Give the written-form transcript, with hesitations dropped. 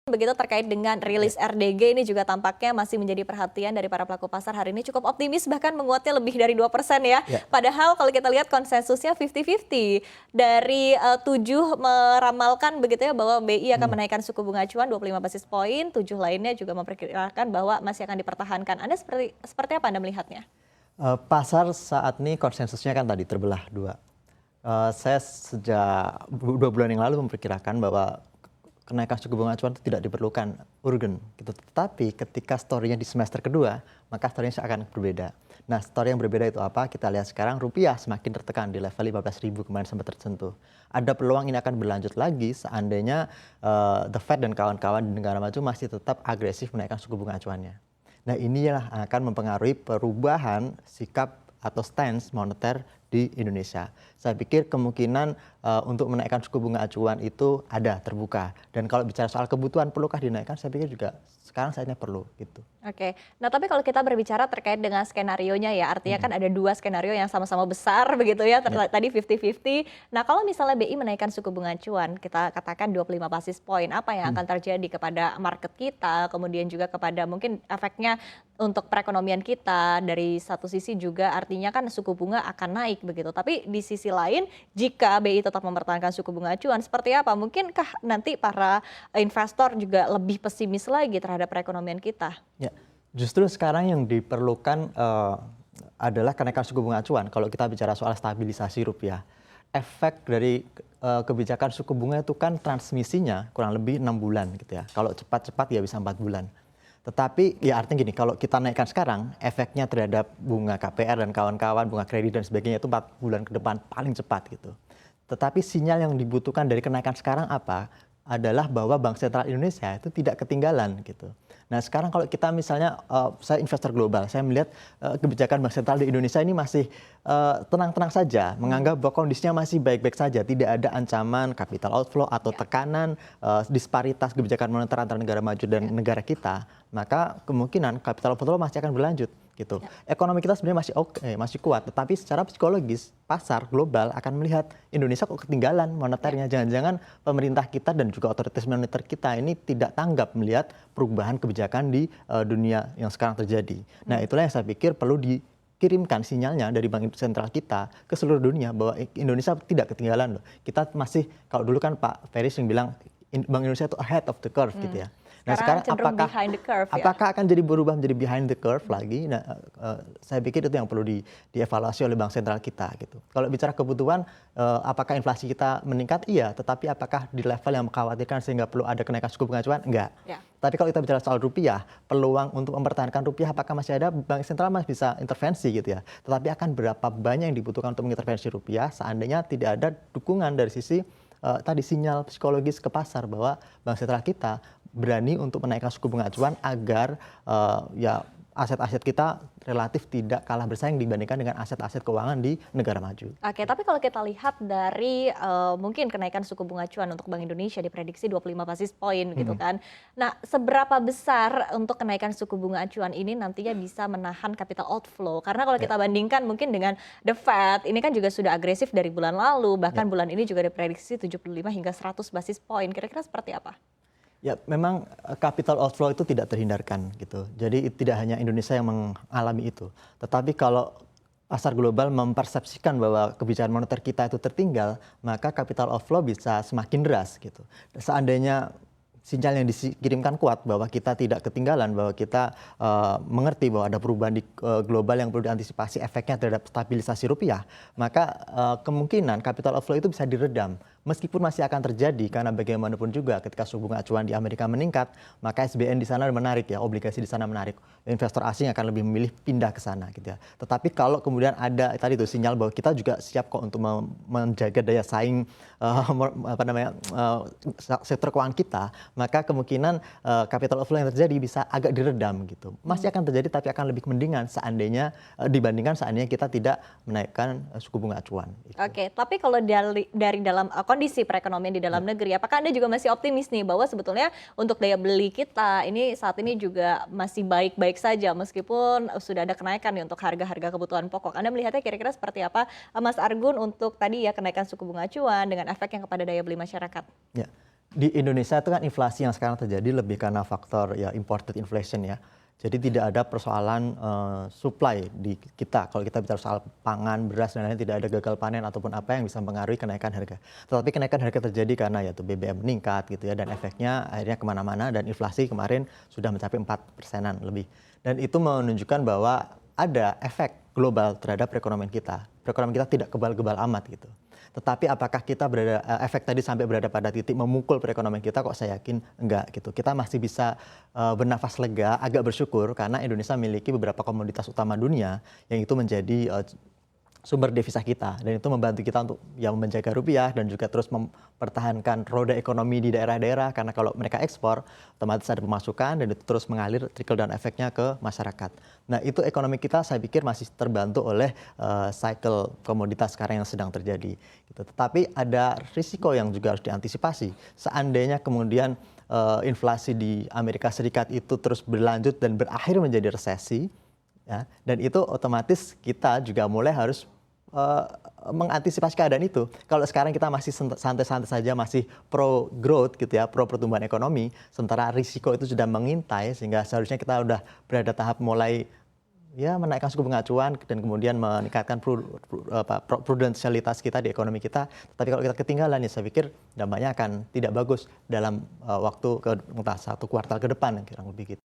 Begitu terkait dengan rilis RDG ini juga tampaknya masih menjadi perhatian dari para pelaku pasar hari ini cukup optimis bahkan menguatnya lebih dari 2% ya. Padahal kalau kita lihat konsensusnya 50-50 dari 7 meramalkan begitu ya bahwa BI akan menaikkan suku bunga acuan 25 basis poin, 7 lainnya juga memperkirakan bahwa masih akan dipertahankan. Anda seperti apa Anda melihatnya? Pasar saat ini konsensusnya kan tadi terbelah dua. Saya sejak 2 bulan yang lalu memperkirakan bahwa kenaikan suku bunga acuan itu tidak diperlukan urgen gitu. Tetapi ketika story-nya di semester kedua, maka story-nya akan berbeda. Nah, story yang berbeda itu apa? Kita lihat sekarang rupiah semakin tertekan di level 15.000 kemarin sempat tersentuh. Ada peluang ini akan berlanjut lagi seandainya The Fed dan kawan-kawan di negara maju masih tetap agresif menaikkan suku bunga acuannya. Nah, inilah akan mempengaruhi perubahan sikap atau stance moneter di Indonesia. Saya pikir kemungkinan untuk menaikkan suku bunga acuan itu ada terbuka. Dan kalau bicara soal kebutuhan perlukah dinaikkan, saya pikir juga sekarang saatnya perlu gitu. Oke, nah tapi kalau kita berbicara terkait dengan skenario-nya ya, artinya kan ada 2 skenario yang sama-sama besar begitu ya, tadi 50-50. Nah kalau misalnya BI menaikkan suku bunga acuan, kita katakan 25 basis poin, apa yang akan terjadi kepada market kita, kemudian juga kepada mungkin efeknya untuk perekonomian kita, dari satu sisi juga artinya kan suku bunga akan naik begitu. Tapi di sisi lain, jika BI tetap mempertahankan suku bunga acuan, seperti apa? Mungkinkah nanti para investor juga lebih pesimis lagi terhadap perekonomian kita? Ya, justru sekarang yang diperlukan adalah kenaikan suku bunga acuan. Kalau kita bicara soal stabilisasi rupiah, efek dari kebijakan suku bunga itu kan transmisinya kurang lebih 6 bulan gitu ya. Kalau cepat-cepat ya bisa 4 bulan. Tetapi ya artinya gini, kalau kita naikkan sekarang, efeknya terhadap bunga KPR dan kawan-kawan, bunga kredit dan sebagainya itu 4 bulan ke depan paling cepat gitu. Tetapi sinyal yang dibutuhkan dari kenaikan sekarang apa? Adalah bahwa Bank Sentral Indonesia itu tidak ketinggalan gitu. Nah sekarang kalau kita misalnya, saya investor global, saya melihat kebijakan Bank Sentral di Indonesia ini masih tenang-tenang saja, menganggap bahwa kondisinya masih baik-baik saja, tidak ada ancaman capital outflow atau tekanan disparitas kebijakan moneter antara negara maju dan negara kita, maka kemungkinan capital outflow masih akan berlanjut gitu. Ekonomi kita sebenarnya masih oke, masih kuat, tetapi secara psikologis pasar global akan melihat Indonesia kok ketinggalan moneternya, jangan-jangan pemerintah kita dan juga otoritas moneter kita ini tidak tanggap melihat perubahan kebijakan di dunia yang sekarang terjadi. Nah, itulah yang saya pikir perlu dikirimkan sinyalnya dari Bank Sentral kita ke seluruh dunia bahwa Indonesia tidak ketinggalan loh. Kita masih, kalau dulu kan Pak Ferry yang bilang Bank Indonesia itu ahead of the curve gitu ya. Nah sekarang apakah akan jadi berubah menjadi behind the curve lagi? Nah, saya pikir itu yang perlu dievaluasi oleh Bank Sentral kita gitu. Kalau bicara kebutuhan, apakah inflasi kita meningkat? Iya, tetapi apakah di level yang mengkhawatirkan sehingga perlu ada kenaikan suku bunga acuan? Enggak. Tapi kalau kita bicara soal rupiah, peluang untuk mempertahankan rupiah apakah masih ada? Bank Sentral masih bisa intervensi gitu ya. Tetapi akan berapa banyak yang dibutuhkan untuk mengintervensi rupiah seandainya tidak ada dukungan dari sisi tadi sinyal psikologis ke pasar bahwa Bank Sentral kita berani untuk menaikkan suku bunga acuan agar ya aset-aset kita relatif tidak kalah bersaing dibandingkan dengan aset-aset keuangan di negara maju. Oke, tapi kalau kita lihat dari mungkin kenaikan suku bunga acuan untuk Bank Indonesia diprediksi 25 basis poin gitu kan. Nah, seberapa besar untuk kenaikan suku bunga acuan ini nantinya bisa menahan capital outflow? Karena kalau kita bandingkan mungkin dengan The Fed, ini kan juga sudah agresif dari bulan lalu, bahkan bulan ini juga diprediksi 75 hingga 100 basis poin. Kira-kira seperti apa? Ya, memang capital outflow itu tidak terhindarkan gitu. Jadi tidak hanya Indonesia yang mengalami itu. Tetapi kalau pasar global mempersepsikan bahwa kebijakan moneter kita itu tertinggal, maka capital outflow bisa semakin deras gitu. Seandainya sinyal yang dikirimkan kuat bahwa kita tidak ketinggalan, bahwa kita mengerti bahwa ada perubahan di global yang perlu diantisipasi efeknya terhadap stabilisasi rupiah, maka kemungkinan capital outflow itu bisa diredam. Meskipun masih akan terjadi karena bagaimanapun juga ketika suku bunga acuan di Amerika meningkat, maka SBN di sana menarik ya, obligasi di sana menarik. Investor asing akan lebih memilih pindah ke sana gitu ya. Tetapi kalau kemudian ada tadi itu sinyal bahwa kita juga siap kok untuk menjaga daya saing sektor keuangan kita, maka kemungkinan capital outflow yang terjadi bisa agak diredam gitu. Masih akan terjadi tapi akan lebih mendingan seandainya dibandingkan seandainya kita tidak menaikkan suku bunga acuan. Gitu. Oke, tapi kalau dari dalam kondisi perekonomian di dalam negeri, apakah Anda juga masih optimis nih bahwa sebetulnya untuk daya beli kita ini saat ini juga masih baik-baik saja meskipun sudah ada kenaikan nih untuk harga-harga kebutuhan pokok. Anda melihatnya kira-kira seperti apa, Mas Argun, untuk tadi ya kenaikan suku bunga acuan dengan efek yang kepada daya beli masyarakat? Ya. Di Indonesia itu kan inflasi yang sekarang terjadi lebih karena faktor ya imported inflation ya. Jadi tidak ada persoalan supply di kita. Kalau kita bicara soal pangan, beras dan lain-lain, tidak ada gagal panen ataupun apa yang bisa mempengaruhi kenaikan harga. Tetapi kenaikan harga terjadi karena ya tuh BBM meningkat gitu ya, dan efeknya akhirnya kemana-mana, dan inflasi kemarin sudah mencapai 4%-an lebih. Dan itu menunjukkan bahwa ada efek global terhadap perekonomian kita. Perekonomian kita tidak kebal-kebal amat gitu. Tetapi apakah kita efek tadi sampai berada pada titik memukul perekonomian kita, kok saya yakin enggak gitu. Kita masih bisa bernafas lega, agak bersyukur karena Indonesia memiliki beberapa komoditas utama dunia yang itu menjadi sumber devisa kita, dan itu membantu kita untuk yang menjaga rupiah dan juga terus mempertahankan roda ekonomi di daerah-daerah, karena kalau mereka ekspor otomatis ada pemasukan dan itu terus mengalir trickle down efeknya ke masyarakat. Nah, itu ekonomi kita saya pikir masih terbantu oleh cycle komoditas sekarang yang sedang terjadi gitu. Tetapi ada risiko yang juga harus diantisipasi. Seandainya kemudian inflasi di Amerika Serikat itu terus berlanjut dan berakhir menjadi resesi, ya, dan itu otomatis kita juga mulai harus mengantisipasi keadaan itu. Kalau sekarang kita masih santai-santai saja, masih pro growth gitu ya, pro pertumbuhan ekonomi, sementara risiko itu sudah mengintai, sehingga seharusnya kita udah berada tahap mulai ya menaikkan suku bunga acuan dan kemudian meningkatkan prudensialitas kita di ekonomi kita. Tapi kalau kita ketinggalan ya saya pikir dampaknya akan tidak bagus dalam waktu entah 1 kuartal ke depan, kira lebih gitu.